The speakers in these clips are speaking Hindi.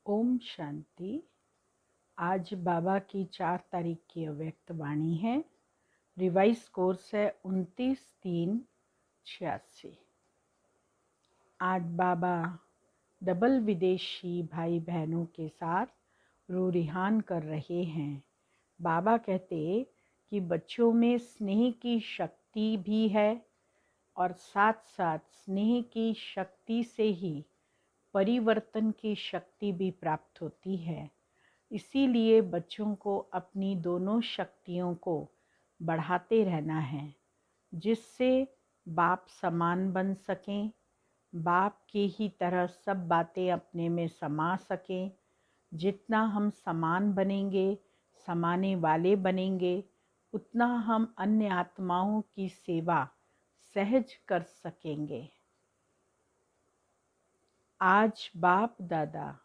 ओम शांति। आज बाबा की 4 तारीख की अव्यक्त वाणी है। रिवाइज कोर्स है 29/3/86। आज बाबा डबल विदेशी भाई बहनों के साथ रूरिहान कर रहे हैं। बाबा कहते कि बच्चों में स्नेह की शक्ति भी है और साथ साथ स्नेह की शक्ति से ही परिवर्तन की शक्ति भी प्राप्त होती है। इसीलिए बच्चों को अपनी दोनों शक्तियों को बढ़ाते रहना है, जिससे बाप समान बन सकें, बाप की ही तरह सब बातें अपने में समा सकें। जितना हम समान बनेंगे, समाने वाले बनेंगे, उतना हम अन्य आत्माओं की सेवा सहज कर सकेंगे। आज बाप दादा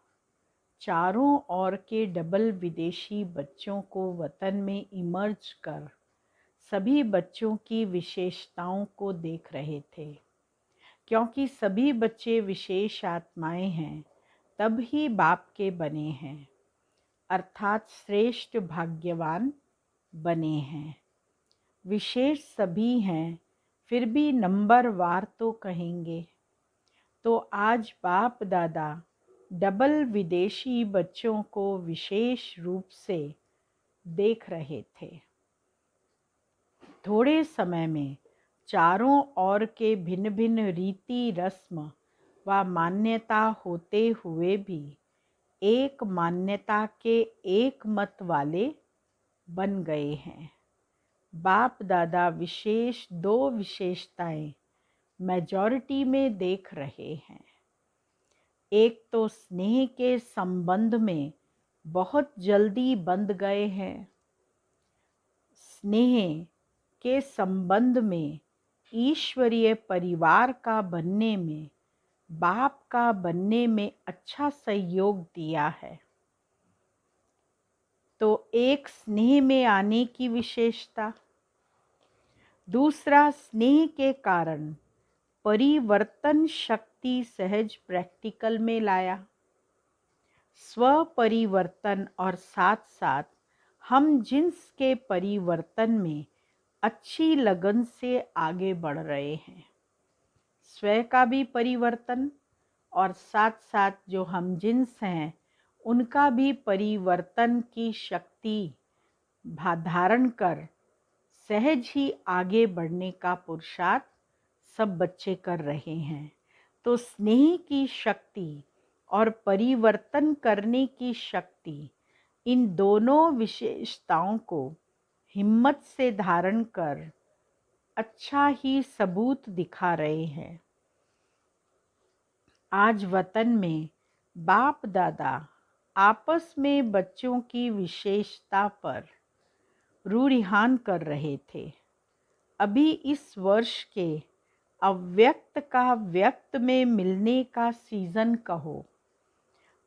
चारों ओर के डबल विदेशी बच्चों को वतन में इमर्ज कर सभी बच्चों की विशेषताओं को देख रहे थे। क्योंकि सभी बच्चे विशेष आत्माएं हैं, तब ही बाप के बने हैं, अर्थात श्रेष्ठ भाग्यवान बने हैं। विशेष सभी हैं, फिर भी नंबर वार तो कहेंगे। तो आज बाप दादा डबल विदेशी बच्चों को विशेष रूप से देख रहे थे। थोड़े समय में चारों ओर के भिन्न भिन्न रीति रस्म व मान्यता होते हुए भी एक मान्यता के एक मत वाले बन गए हैं। बाप दादा विशेष 2 विशेषताएं मेजॉरिटी में देख रहे हैं। एक तो स्नेह के संबंध में बहुत जल्दी बंध गए हैं। स्नेह के संबंध में ईश्वरीय परिवार का बनने में, बाप का बनने में अच्छा सहयोग दिया है। तो एक स्नेह में आने की विशेषता, दूसरा स्नेह के कारण परिवर्तन शक्ति सहज प्रैक्टिकल में लाया। स्व परिवर्तन और साथ साथ हम जिन्स के परिवर्तन में अच्छी लगन से आगे बढ़ रहे हैं। स्व का भी परिवर्तन और साथ साथ जो हम जिन्स हैं उनका भी परिवर्तन की शक्ति धारण कर सहज ही आगे बढ़ने का पुरुषार्थ सब बच्चे कर रहे हैं। तो स्नेह की शक्ति और परिवर्तन करने की शक्ति, इन दोनों विशेषताओं को हिम्मत से धारण कर अच्छा ही सबूत दिखा रहे हैं। आज वतन में बाप दादा आपस में बच्चों की विशेषता पर रूरिहान कर रहे थे। अभी इस वर्ष के अव्यक्त का व्यक्त में मिलने का सीजन कहो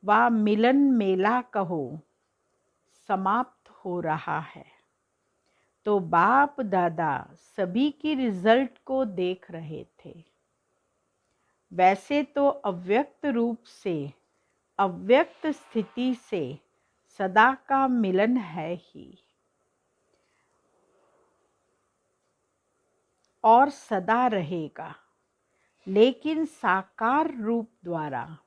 व मिलन मेला कहो, समाप्त हो रहा है। तो बाप दादा सभी की रिजल्ट को देख रहे थे। वैसे तो अव्यक्त रूप से, अव्यक्त स्थिति से सदा का मिलन है ही और सदा रहेगा, लेकिन साकार रूप द्वारा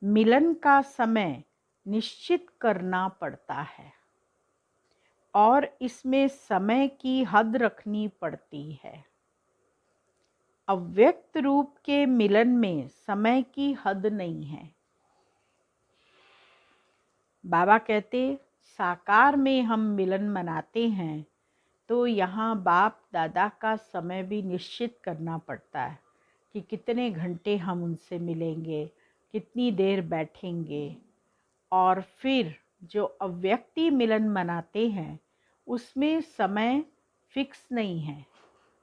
मिलन का समय निश्चित करना पड़ता है और इसमें समय की हद रखनी पड़ती है। अव्यक्त रूप के मिलन में समय की हद नहीं है। बाबा कहते साकार में हम मिलन मनाते हैं तो यहाँ बाप दादा का समय भी निश्चित करना पड़ता है कि कितने घंटे हम उनसे मिलेंगे, कितनी देर बैठेंगे। और फिर जो अव्यक्ति मिलन मनाते हैं उसमें समय फिक्स नहीं है,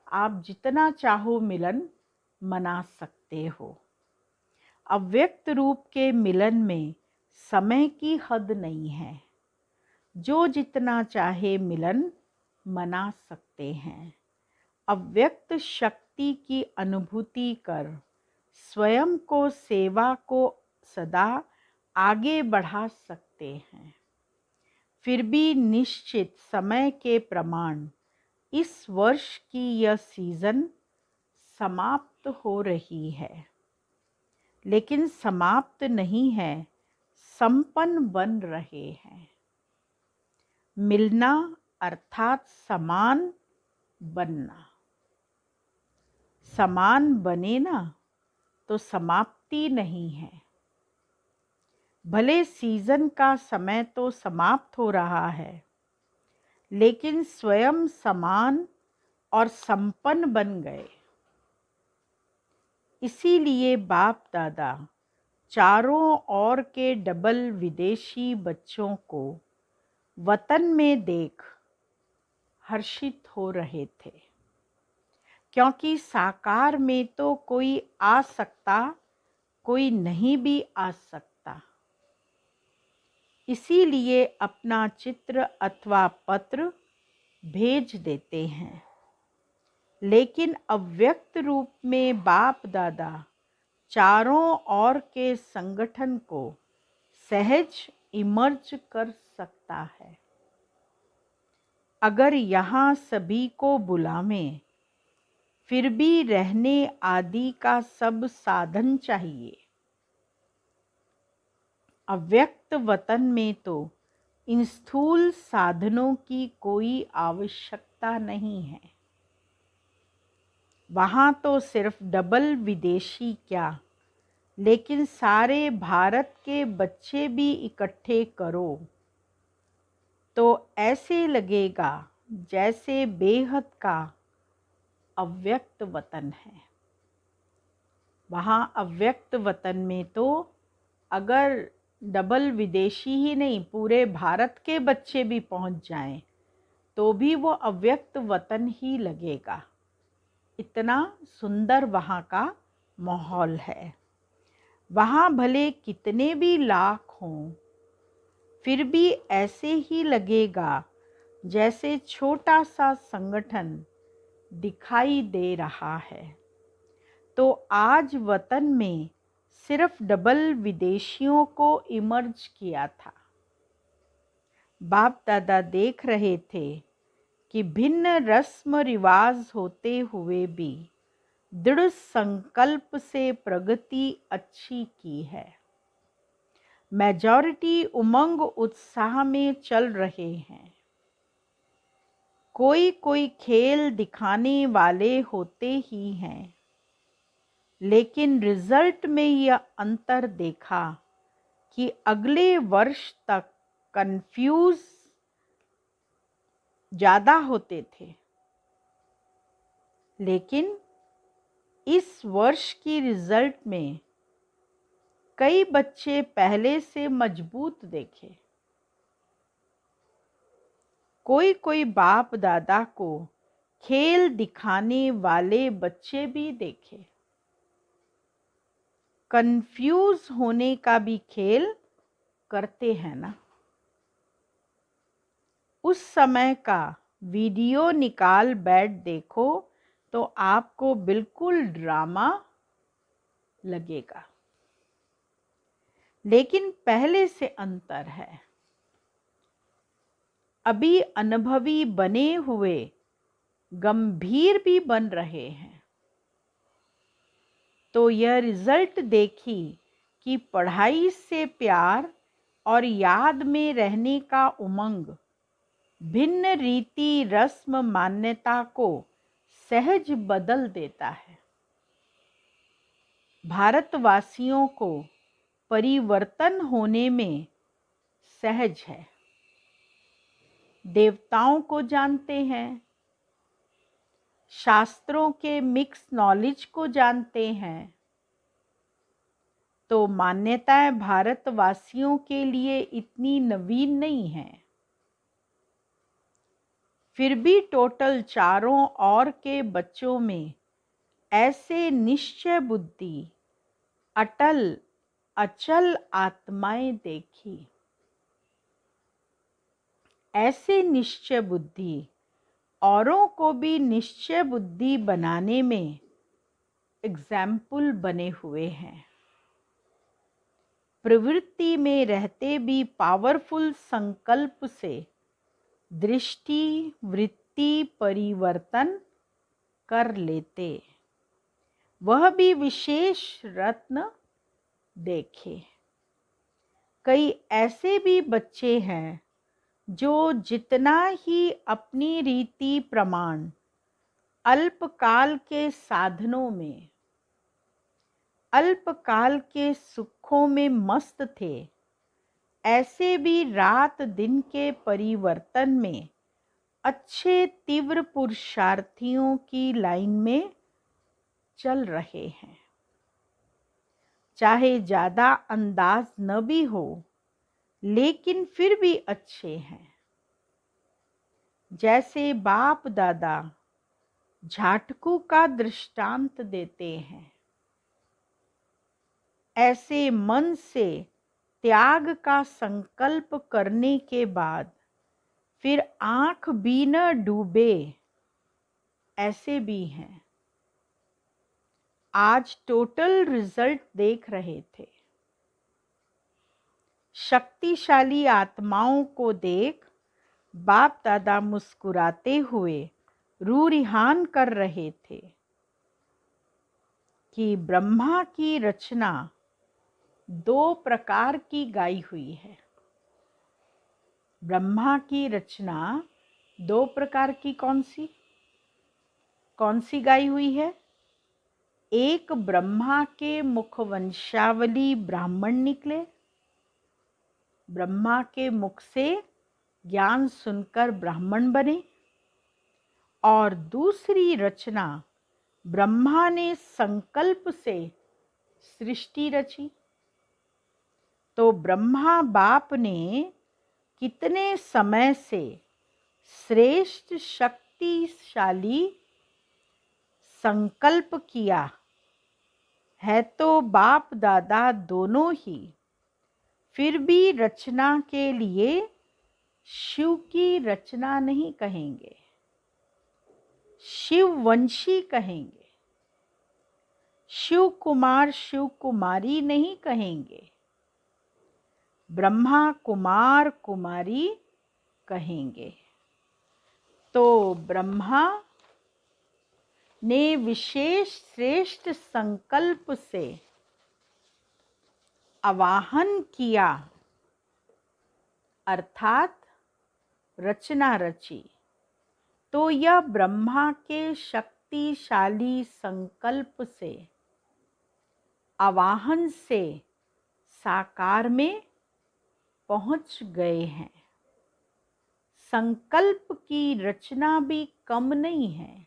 आप जितना चाहो मिलन मना सकते हो। अव्यक्त रूप के मिलन में समय की हद नहीं है, जो जितना चाहे मिलन मना सकते हैं। अव्यक्त शक्ति की अनुभूति कर स्वयं को सेवा को सदा आगे बढ़ा सकते हैं। फिर भी निश्चित समय के प्रमाण इस वर्ष की यह सीजन समाप्त हो रही है, लेकिन समाप्त नहीं है, संपन्न बन रहे हैं। मिलना अर्थात समान बनना। समान बने ना तो समाप्ति नहीं है। भले सीजन का समय तो समाप्त हो रहा है, लेकिन स्वयं समान और संपन्न बन गए। इसीलिए बाप दादा चारों ओर के डबल विदेशी बच्चों को वतन में देख हर्षित हो रहे थे, क्योंकि साकार में तो कोई आ सकता, कोई नहीं भी आ सकता। इसीलिए अपना चित्र अथवा पत्र भेज देते हैं, लेकिन अव्यक्त रूप में बाप दादा चारों ओर के संगठन को सहज इमर्ज कर सकता है। अगर यहाँ सभी को बुलावें, फिर भी रहने आदि का सब साधन चाहिए। अव्यक्त वतन में तो इन स्थूल साधनों की कोई आवश्यकता नहीं है। वहाँ तो सिर्फ डबल विदेशी क्या, लेकिन सारे भारत के बच्चे भी इकट्ठे करो तो ऐसे लगेगा जैसे बेहद का अव्यक्त वतन है। वहाँ अव्यक्त वतन में तो अगर डबल विदेशी ही नहीं, पूरे भारत के बच्चे भी पहुँच जाएं, तो भी वो अव्यक्त वतन ही लगेगा। इतना सुंदर वहाँ का माहौल है। वहाँ भले कितने भी लाख हों, फिर भी ऐसे ही लगेगा जैसे छोटा सा संगठन दिखाई दे रहा है। तो आज वतन में सिर्फ डबल विदेशियों को इमर्ज किया था। बाप दादा देख रहे थे कि भिन्न रस्म रिवाज होते हुए भी दृढ़ संकल्प से प्रगति अच्छी की है। मेजॉरिटी उमंग उत्साह में चल रहे हैं। कोई कोई खेल दिखाने वाले होते ही हैं, लेकिन रिजल्ट में यह अंतर देखा कि अगले वर्ष तक कंफ्यूज ज़्यादा होते थे, लेकिन इस वर्ष की रिजल्ट में कई बच्चे पहले से मजबूत देखे। कोई कोई बाप दादा को खेल दिखाने वाले बच्चे भी देखे। कंफ्यूज होने का भी खेल करते हैं ना। उस समय का वीडियो निकाल बैठ देखो तो आपको बिल्कुल ड्रामा लगेगा, लेकिन पहले से अंतर है। अभी अनुभवी बने हुए गंभीर भी बन रहे हैं। तो यह रिजल्ट देखी कि पढ़ाई से प्यार और याद में रहने का उमंग भिन्न रीति रस्म मान्यता को सहज बदल देता है। भारतवासियों को परिवर्तन होने में सहज है। देवताओं को जानते हैं, शास्त्रों के मिक्स नॉलेज को जानते हैं, तो मान्यताएं भारतवासियों के लिए इतनी नवीन नहीं हैं। फिर भी टोटल चारों ओर के बच्चों में ऐसे निश्चय बुद्धि, अटल अचल आत्माएं देखी। ऐसे निश्चय बुद्धि औरों को भी निश्चय बुद्धि बनाने में एग्जाम्पल बने हुए हैं। प्रवृत्ति में रहते भी पावरफुल संकल्प से दृष्टि वृत्ति परिवर्तन कर लेते, वह भी विशेष रत्न देखे। कई ऐसे भी बच्चे हैं जो जितना ही अपनी रीति प्रमाण अल्पकाल के साधनों में, अल्पकाल के सुखों में मस्त थे, ऐसे भी रात दिन के परिवर्तन में अच्छे तीव्र पुरुषार्थियों की लाइन में चल रहे हैं। चाहे ज्यादा अंदाज न भी हो, लेकिन फिर भी अच्छे हैं। जैसे बाप दादा झाटकू का दृष्टांत देते हैं, ऐसे मन से त्याग का संकल्प करने के बाद फिर आंख भी न डूबे, ऐसे भी हैं। आज टोटल रिजल्ट देख रहे थे। शक्तिशाली आत्माओं को देख बाप दादा मुस्कुराते हुए रूरिहान कर रहे थे कि ब्रह्मा की रचना 2 प्रकार की गाई हुई है। ब्रह्मा की रचना 2 प्रकार की कौन सी गाई हुई है? एक, ब्रह्मा के मुखवंशावली ब्राह्मण निकले, ब्रह्मा के मुख से ज्ञान सुनकर ब्राह्मण बने। और दूसरी रचना, ब्रह्मा ने संकल्प से सृष्टि रची। तो ब्रह्मा बाप ने कितने समय से श्रेष्ठ शक्तिशाली संकल्प किया है, तो बाप दादा दोनों ही फिर भी रचना के लिए शिव की रचना नहीं कहेंगे, शिववंशी कहेंगे। शिव कुमार शिव कुमारी नहीं कहेंगे, ब्रह्मा कुमार कुमारी कहेंगे। तो ब्रह्मा ने विशेष श्रेष्ठ संकल्प से आवाहन किया, अर्थात रचना रची। तो यह ब्रह्मा के शक्तिशाली संकल्प से, आवाहन से साकार में पहुंच गए हैं। संकल्प की रचना भी कम नहीं है।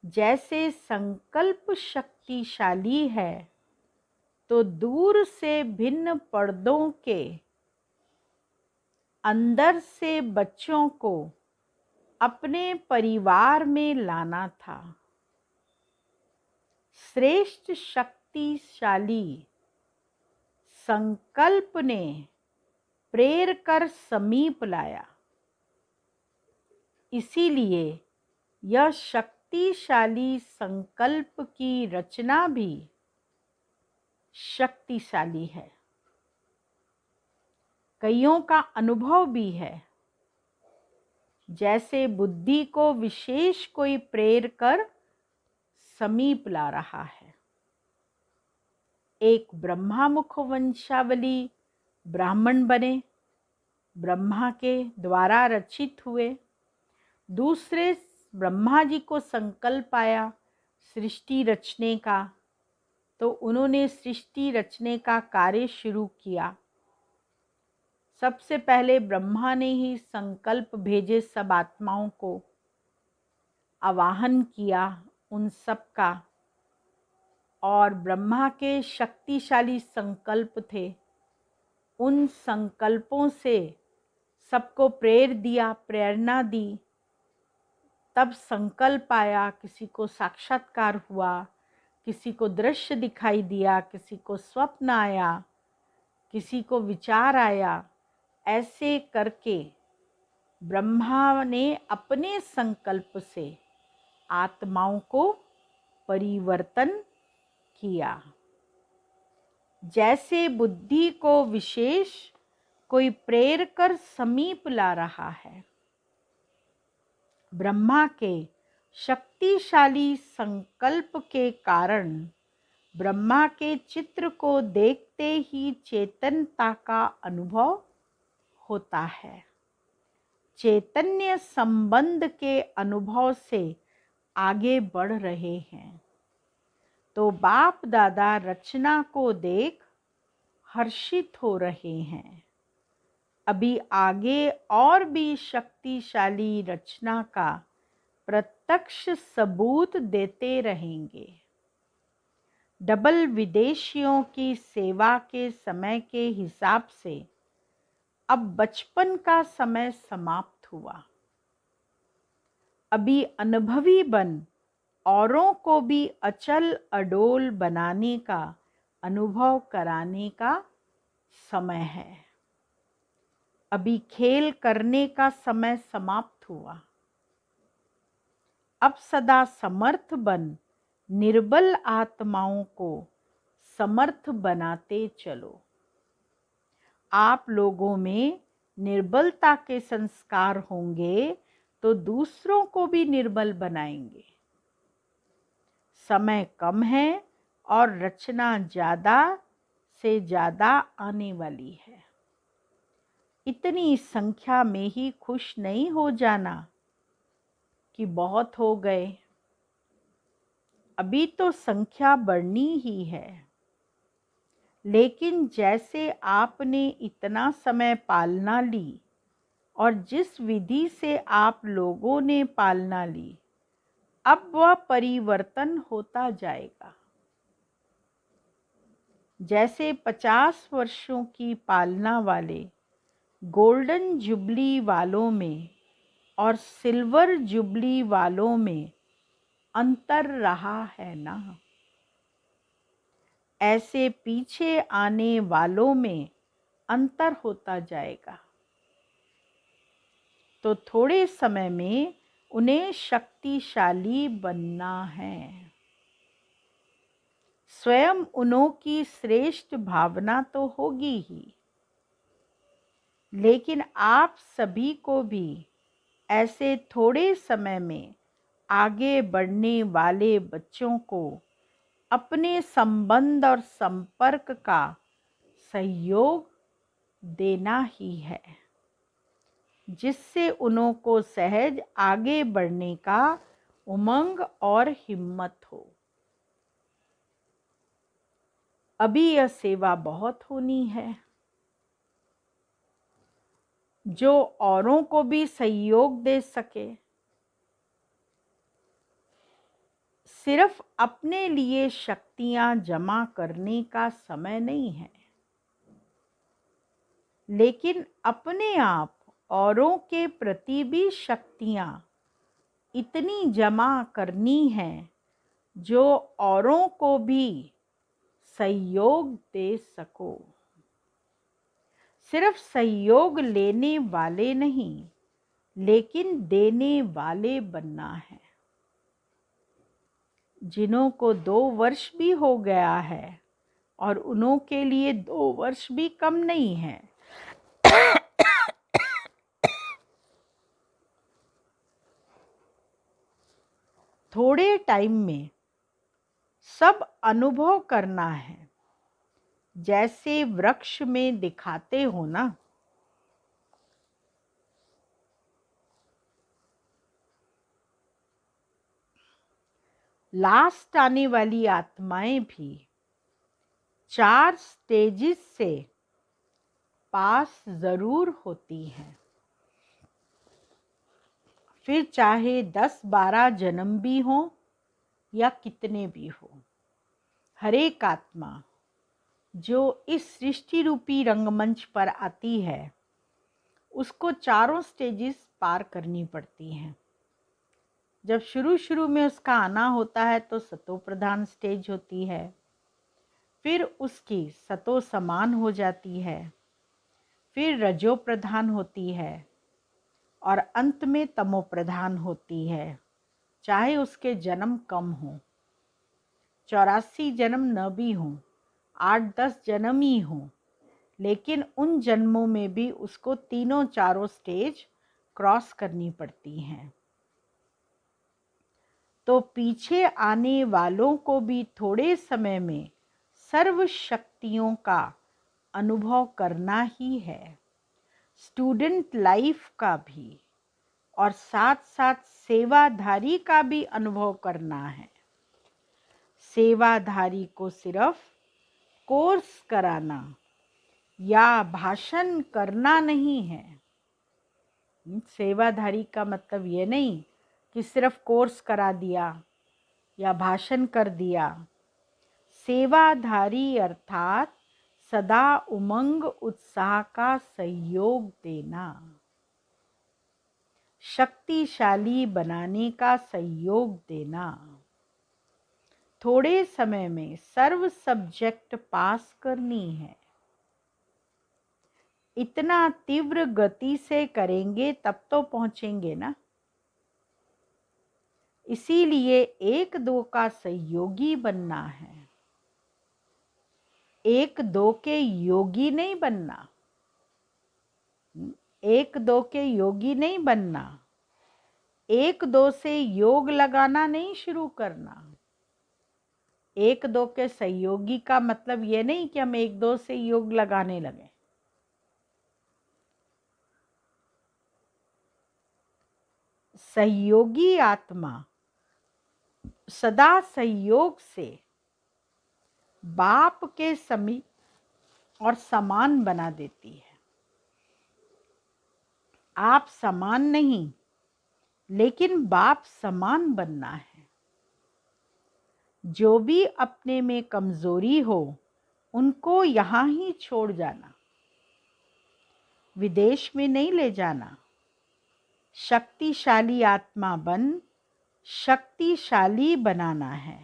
जैसे संकल्प शक्तिशाली है, तो दूर से भिन्न पर्दों के अंदर से बच्चों को अपने परिवार में लाना था। श्रेष्ठ शक्तिशाली संकल्प ने प्रेर कर समीप लाया। इसीलिए यह शक्तिशाली संकल्प की रचना भी शक्तिशाली है। कईयों का अनुभव भी है। जैसे बुद्धि को विशेष कोई प्रेर कर समीप ला रहा है। एक ब्रह्मा मुख वंशावली ब्राह्मण बने, ब्रह्मा के द्वारा रचित हुए। दूसरे, ब्रह्मा जी को संकल्प आया सृष्टि रचने का, तो उन्होंने सृष्टि रचने का कार्य शुरू किया। सबसे पहले ब्रह्मा ने ही संकल्प भेजे, सब आत्माओं को आवाहन किया उन सब का। और ब्रह्मा के शक्तिशाली संकल्प थे, उन संकल्पों से सबको प्रेरणा दी। तब संकल्प आया, किसी को साक्षात्कार हुआ, किसी को दृश्य दिखाई दिया, किसी को स्वप्न आया, किसी को विचार आया। ऐसे करके ब्रह्मा ने अपने संकल्प से आत्माओं को परिवर्तन किया। जैसे बुद्धि को विशेष कोई प्रेर कर समीप ला रहा है। ब्रह्मा के शक्तिशाली संकल्प के कारण ब्रह्मा के चित्र को देखते ही चेतनता का अनुभव होता है। चैतन्य संबंध के अनुभव से आगे बढ़ रहे हैं तो बाप दादा रचना को देख हर्षित हो रहे हैं। अभी आगे और भी शक्तिशाली रचना का प्रत्यक्ष सबूत देते रहेंगे। डबल विदेशियों की सेवा के समय के हिसाब से अब बचपन का समय समाप्त हुआ। अभी अनुभवी बन औरों को भी अचल अडोल बनाने का अनुभव कराने का समय है। अभी खेल करने का समय समाप्त हुआ। अब सदा समर्थ बन निर्बल आत्माओं को समर्थ बनाते चलो। आप लोगों में निर्बलता के संस्कार होंगे तो दूसरों को भी निर्बल बनाएंगे। समय कम है और रचना ज़्यादा से ज़्यादा आने वाली है। इतनी संख्या में ही खुश नहीं हो जाना कि बहुत हो गए। अभी तो संख्या बढ़नी ही है। लेकिन जैसे आपने इतना समय पालना ली और जिस विधि से आप लोगों ने पालना ली, अब वह परिवर्तन होता जाएगा। जैसे 50 वर्षों की पालना वाले गोल्डन जुबली वालों में और सिल्वर जुबली वालों में अंतर रहा है ना, ऐसे पीछे आने वालों में अंतर होता जाएगा। तो थोड़े समय में उन्हें शक्तिशाली बनना है। स्वयं उन्हों की श्रेष्ठ भावना तो होगी ही, लेकिन आप सभी को भी ऐसे थोड़े समय में आगे बढ़ने वाले बच्चों को अपने संबंध और संपर्क का सहयोग देना ही है, जिससे उन्हों को सहज आगे बढ़ने का उमंग और हिम्मत हो। अभी यह सेवा बहुत होनी है, जो औरों को भी सहयोग दे सके। सिर्फ अपने लिए शक्तियां जमा करने का समय नहीं है, लेकिन अपने आप औरों के प्रति भी शक्तियां इतनी जमा करनी है जो औरों को भी सहयोग दे सको। सिर्फ सहयोग लेने वाले नहीं, लेकिन देने वाले बनना है। जिन्हों को 2 वर्ष भी हो गया है और उन्हों के लिए 2 वर्ष भी कम नहीं है, थोड़े टाइम में सब अनुभव करना है। जैसे वृक्ष में दिखाते हो ना, लास्ट आने वाली आत्माएं भी 4 स्टेजेस से पास जरूर होती हैं। फिर चाहे 10-12 जन्म भी हो या कितने भी हो, हर एक आत्मा जो इस सृष्टि रूपी रंगमंच पर आती है, उसको 4 स्टेजेस पार करनी पड़ती हैं। जब शुरू में उसका आना होता है तो सतो प्रधान स्टेज होती है, फिर उसकी सतो समान हो जाती है, फिर रजो प्रधान होती है और अंत में तमो प्रधान होती है, चाहे उसके जन्म कम हो, 84 जन्म न भी हों, 8-10 जन्म ही हों, लेकिन उन जन्मों में भी उसको तीनों चारों स्टेज क्रॉस करनी पड़ती हैं। तो पीछे आने वालों को भी थोड़े समय में सर्व शक्तियों का अनुभव करना ही है, स्टूडेंट लाइफ का भी, और साथ साथ सेवाधारी का भी अनुभव करना है। सेवाधारी को सिर्फ कोर्स कराना या भाषण करना नहीं है। सेवाधारी का मतलब ये नहीं कि सिर्फ कोर्स करा दिया या भाषण कर दिया। सेवाधारी अर्थात सदा उमंग उत्साह का सहयोग देना, शक्तिशाली बनाने का सहयोग देना, थोड़े समय में सर्व सब्जेक्ट पास करनी है। इतना तीव्र गति से करेंगे तब तो पहुंचेंगे ना। इसीलिए 1-2 का सहयोगी बनना है, 1-2 के योगी नहीं बनना। 1-2 के योगी नहीं बनना, 1-2 से योग लगाना नहीं शुरू करना। 1-2 के सहयोगी का मतलब ये नहीं कि हम 1-2 से योग लगाने लगे। सहयोगी आत्मा सदा सहयोग से बाप के समीप और समान बना देती है। आप समान नहीं, लेकिन बाप समान बनना है। जो भी अपने में कमजोरी हो उनको यहाँ ही छोड़ जाना, विदेश में नहीं ले जाना। शक्तिशाली आत्मा बन शक्तिशाली बनाना है।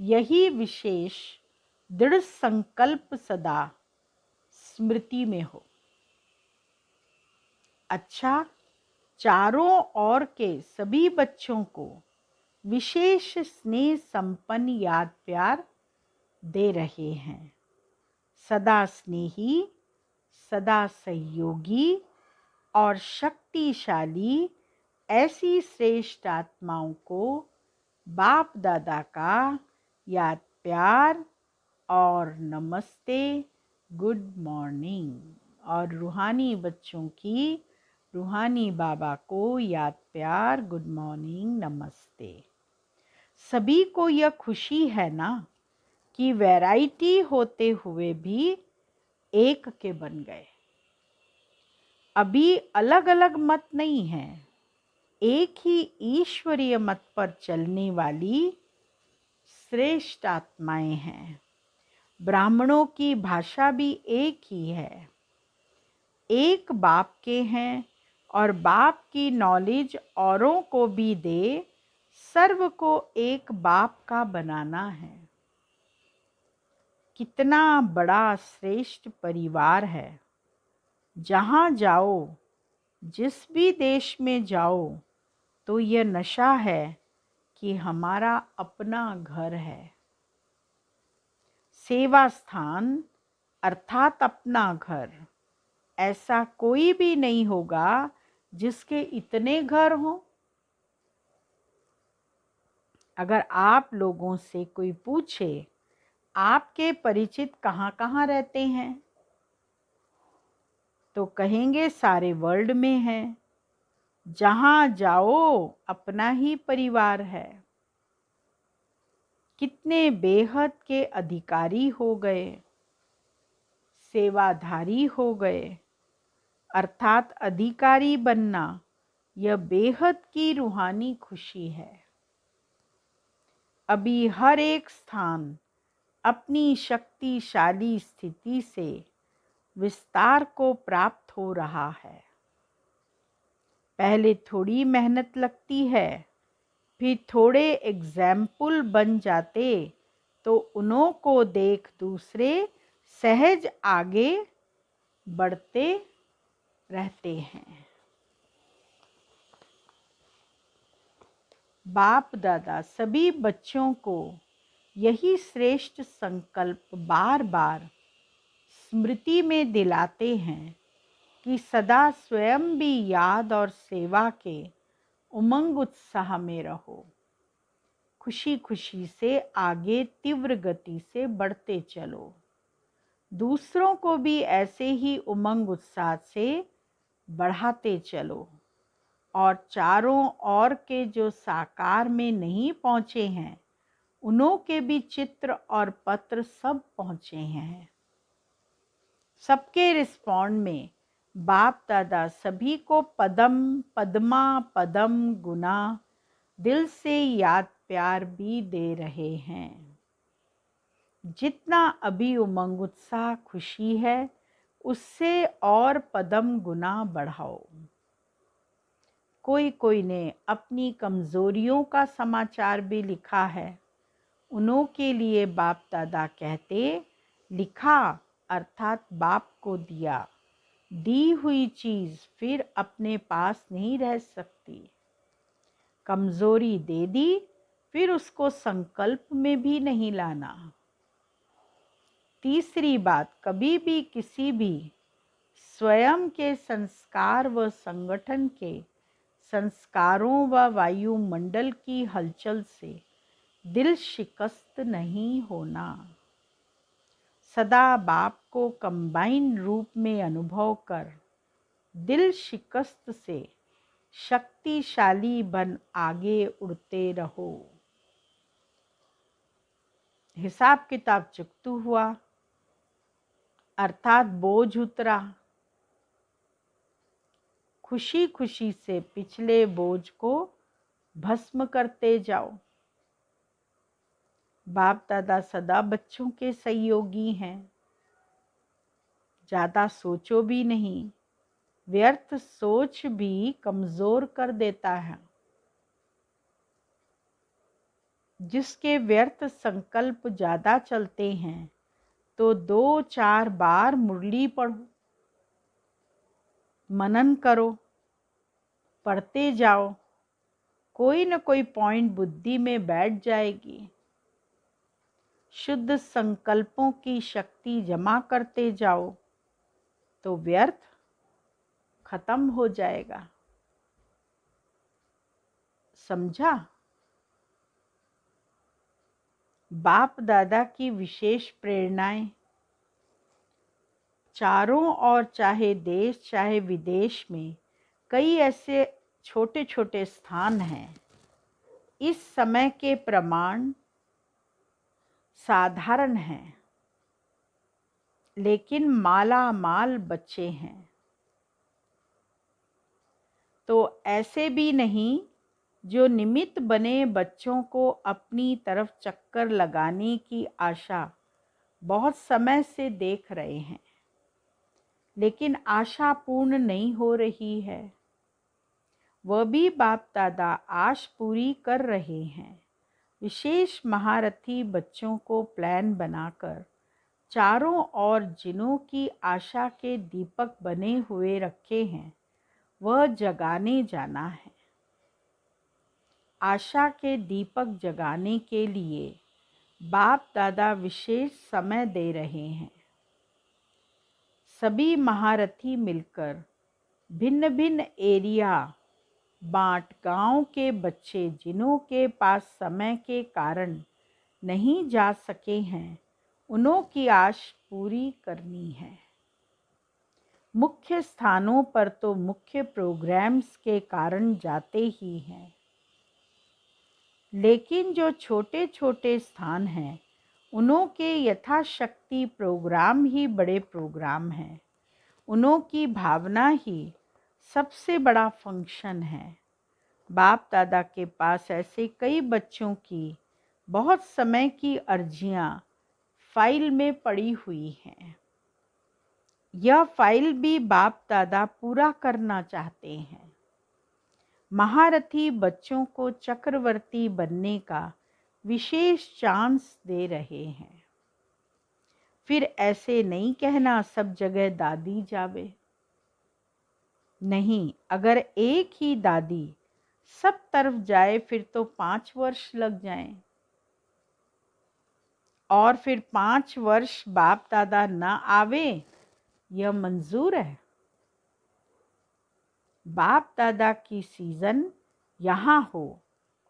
यही विशेष दृढ़ संकल्प सदा स्मृति में हो। अच्छा, चारों ओर के सभी बच्चों को विशेष स्नेह संपन्न याद प्यार दे रहे हैं। सदा स्नेही, सदा सहयोगी और शक्तिशाली ऐसी श्रेष्ठ आत्माओं को बाप दादा का याद प्यार और नमस्ते, गुड मॉर्निंग। और रूहानी बच्चों की रूहानी बाबा को याद प्यार, गुड मॉर्निंग, नमस्ते। सभी को यह खुशी है ना कि वैरायटी होते हुए भी एक के बन गए। अभी अलग अलग मत नहीं है, एक ही ईश्वरीय मत पर चलने वाली श्रेष्ठ आत्माएं हैं। ब्राह्मणों की भाषा भी एक ही है, एक बाप के हैं और बाप की नॉलेज औरों को भी दे, सर्व को एक बाप का बनाना है। कितना बड़ा श्रेष्ठ परिवार है। जहाँ जाओ, जिस भी देश में जाओ, तो यह नशा है कि हमारा अपना घर है। सेवा स्थान अर्थात अपना घर, ऐसा कोई भी नहीं होगा जिसके इतने घर हों। अगर आप लोगों से कोई पूछे आपके परिचित कहाँ कहाँ रहते हैं, तो कहेंगे सारे वर्ल्ड में हैं। जहाँ जाओ अपना ही परिवार है। कितने बेहद के अधिकारी हो गए, सेवाधारी हो गए, अर्थात अधिकारी बनना यह बेहद की रूहानी खुशी है। अभी हर एक स्थान अपनी शक्तिशाली स्थिति से विस्तार को प्राप्त हो रहा है। पहले थोड़ी मेहनत लगती है, फिर थोड़े एग्जाम्पल बन जाते तो उन्हों को देख दूसरे सहज आगे बढ़ते रहते हैं। बाप दादा सभी बच्चों को यही श्रेष्ठ संकल्प बार बार स्मृति में दिलाते हैं कि सदा स्वयं भी याद और सेवा के उमंग उत्साह में रहो। खुशी खुशी से आगे तीव्र गति से बढ़ते चलो। दूसरों को भी ऐसे ही उमंग उत्साह से बढ़ाते चलो। और चारों ओर के जो साकार में नहीं पहुँचे हैं, उन्हों के भी चित्र और पत्र सब पहुँचे हैं। सबके रिस्पॉन्ड में बाप दादा सभी को पदम पद्मा पदम गुना दिल से याद प्यार भी दे रहे हैं। जितना अभी उमंग उत्साह खुशी है, उससे और पदम गुना बढ़ाओ। कोई कोई ने अपनी कमजोरियों का समाचार भी लिखा है। उन्हों के लिए बाप दादा कहते, लिखा अर्थात बाप को दिया, दी हुई चीज फिर अपने पास नहीं रह सकती। कमजोरी दे दी, फिर उसको संकल्प में भी नहीं लाना। तीसरी बात, कभी भी किसी भी स्वयं के संस्कार व संगठन के संस्कारों व वायुमंडल की हलचल से दिल शिकस्त नहीं होना। सदा बाप को कंबाइन रूप में अनुभव कर दिल शिकस्त से शक्तिशाली बन आगे उड़ते रहो। हिसाब किताब चुकतू हुआ, अर्थात बोझ उतरा। खुशी खुशी से पिछले बोझ को भस्म करते जाओ। बाप दादा सदा बच्चों के सहयोगी हैं। ज़्यादा सोचो भी नहीं, व्यर्थ सोच भी कमज़ोर कर देता है। जिसके व्यर्थ संकल्प ज़्यादा चलते हैं, तो 2-4 बार मुरली पढ़ो, मनन करो, पढ़ते जाओ। कोई न कोई पॉइंट बुद्धि में बैठ जाएगी। शुद्ध संकल्पों की शक्ति जमा करते जाओ तो व्यर्थ खत्म हो जाएगा। समझा? बाप दादा की विशेष प्रेरणाएं चारों ओर, चाहे देश चाहे विदेश में कई ऐसे छोटे छोटे स्थान हैं। इस समय के प्रमाण साधारण हैं, लेकिन माला माल बच्चे हैं। तो ऐसे भी नहीं जो निमित्त बने बच्चों को अपनी तरफ चक्कर लगाने की आशा बहुत समय से देख रहे हैं, लेकिन आशा पूर्ण नहीं हो रही है। वह भी बाप दादा आश पूरी कर रहे हैं। विशेष महारथी बच्चों को प्लान बनाकर चारों ओर जिनों की आशा के दीपक बने हुए रखे हैं, वह जगाने जाना है। आशा के दीपक जगाने के लिए बाप दादा विशेष समय दे रहे हैं। सभी महारथी मिलकर भिन्न भिन्न एरिया बांट गांव के बच्चे जिन्हों के पास समय के कारण नहीं जा सके हैं, उन्हों की आश पूरी करनी है। मुख्य स्थानों पर तो मुख्य प्रोग्राम्स के कारण जाते ही हैं, लेकिन जो छोटे छोटे स्थान हैं, उन्हों के यथाशक्ति प्रोग्राम ही बड़े प्रोग्राम हैं। उन्हों की भावना ही सबसे बड़ा फंक्शन है। बाप दादा के पास ऐसे कई बच्चों की बहुत समय की अर्जियां फाइल में पड़ी हुई हैं। यह फाइल भी बाप दादा पूरा करना चाहते हैं। महारथी बच्चों को चक्रवर्ती बनने का विशेष चांस दे रहे हैं। फिर ऐसे नहीं कहना सब जगह दादी जावे। नहीं, अगर एक ही दादी सब तरफ जाए फिर तो 5 वर्ष लग जाएं। और फिर 5 वर्ष बाप दादा न आवे, यह मंजूर है? बाप दादा की सीजन यहाँ हो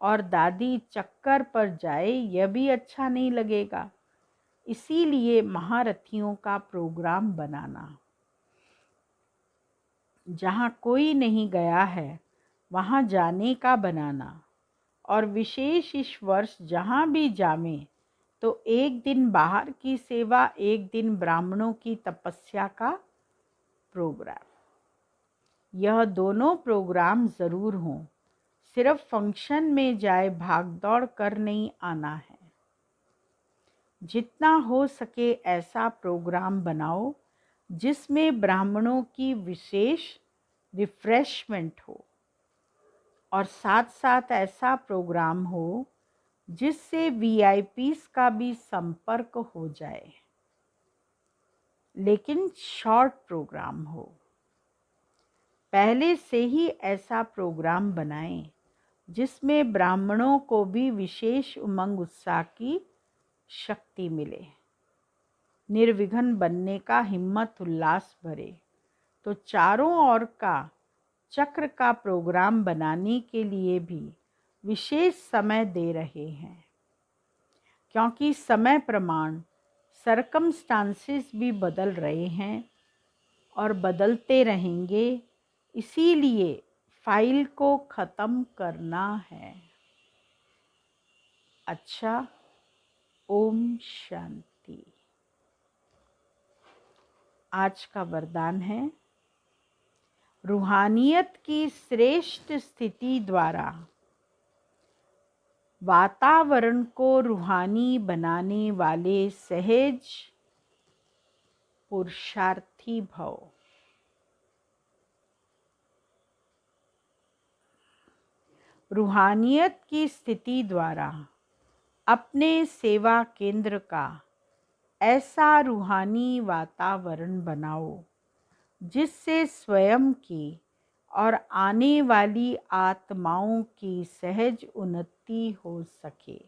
और दादी चक्कर पर जाए, यह भी अच्छा नहीं लगेगा। इसीलिए महारथियों का प्रोग्राम बनाना। जहाँ कोई नहीं गया है वहाँ जाने का बनाना, और विशेष इस वर्ष जहाँ भी जामे तो एक दिन बाहर की सेवा, एक दिन ब्राह्मणों की तपस्या का प्रोग्राम। यह दोनों प्रोग्राम ज़रूर हों। सिर्फ फंक्शन में जाए भाग दौड़ कर नहीं आना है। जितना हो सके ऐसा प्रोग्राम बनाओ जिसमें ब्राह्मणों की विशेष रिफ्रेशमेंट हो, और साथ साथ ऐसा प्रोग्राम हो जिससे वीआईपीस का भी संपर्क हो जाए, लेकिन शॉर्ट प्रोग्राम हो। पहले से ही ऐसा प्रोग्राम बनाएं जिसमें ब्राह्मणों को भी विशेष उमंग उत्साह की शक्ति मिले, निर्विघ्न बनने का हिम्मत उल्लास भरे। तो चारों ओर का चक्र का प्रोग्राम बनाने के लिए भी विशेष समय दे रहे हैं, क्योंकि समय प्रमाण सरकमस्टांसेस भी बदल रहे हैं और बदलते रहेंगे। इसीलिए फाइल को ख़त्म करना है। अच्छा, ओम शांति। आज का वरदान है, रूहानियत की श्रेष्ठ स्थिति द्वारा वातावरण को रूहानी बनाने वाले सहज पुरुषार्थी भव। रूहानियत की स्थिति द्वारा अपने सेवा केंद्र का ऐसा रूहानी वातावरण बनाओ जिससे स्वयं की और आने वाली आत्माओं की सहज उन्नति हो सके,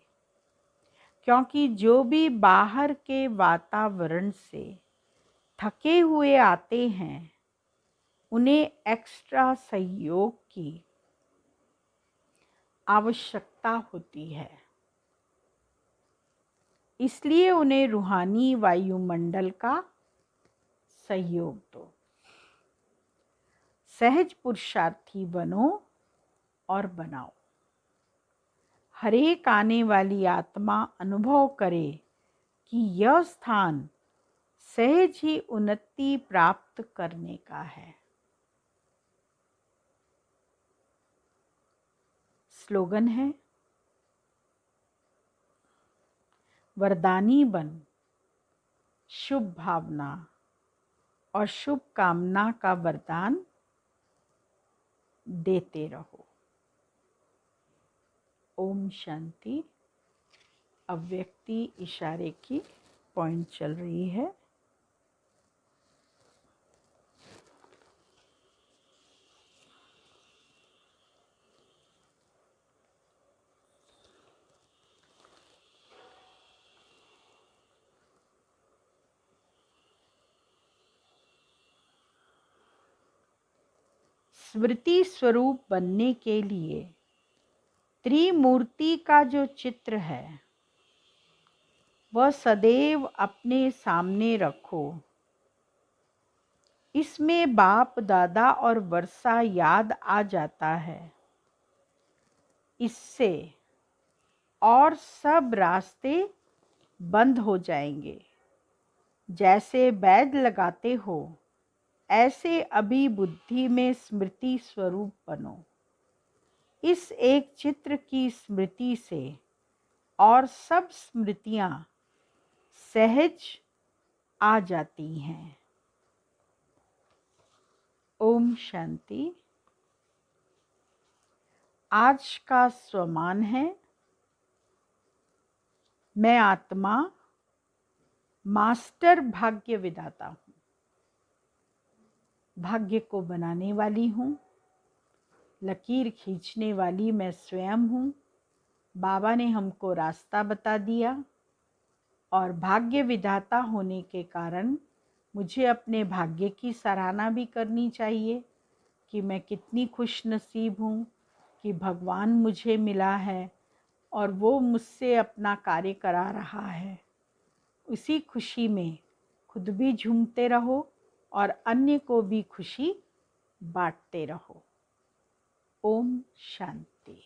क्योंकि जो भी बाहर के वातावरण से थके हुए आते हैं उन्हें एक्स्ट्रा सहयोग की आवश्यकता होती है। इसलिए उन्हें रूहानी वायुमंडल का सहयोग दो। सहज पुरुषार्थी बनो और बनाओ। हर एक आने वाली आत्मा अनुभव करे कि यह स्थान सहज ही उन्नति प्राप्त करने का है। स्लोगन है, वरदानी बन शुभ भावना और शुभ कामना का वरदान देते रहो। ओम शांति। अव्यक्ति इशारे की पॉइंट चल रही है। स्मृति स्वरूप बनने के लिए त्रिमूर्ति का जो चित्र है वह सदैव अपने सामने रखो। इसमें बाप दादा और वर्षा याद आ जाता है। इससे और सब रास्ते बंद हो जाएंगे। जैसे बैद लगाते हो ऐसे अभी बुद्धि में स्मृति स्वरूप बनो। इस एक चित्र की स्मृति से और सब स्मृतियां सहज आ जाती हैं। ओम शांति। आज का स्वमान है, मैं आत्मा मास्टर भाग्य विधाता हूँ। भाग्य को बनाने वाली हूँ, लकीर खींचने वाली मैं स्वयं हूँ। बाबा ने हमको रास्ता बता दिया और भाग्य विधाता होने के कारण मुझे अपने भाग्य की सराहना भी करनी चाहिए कि मैं कितनी खुश नसीब हूँ कि भगवान मुझे मिला है और वो मुझसे अपना कार्य करा रहा है। उसी खुशी में खुद भी झूमते रहो और अन्य को भी खुशी बांटते रहो। ओम शांति।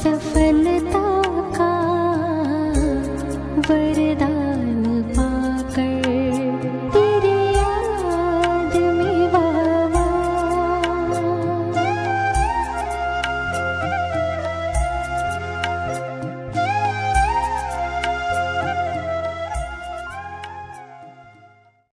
सफल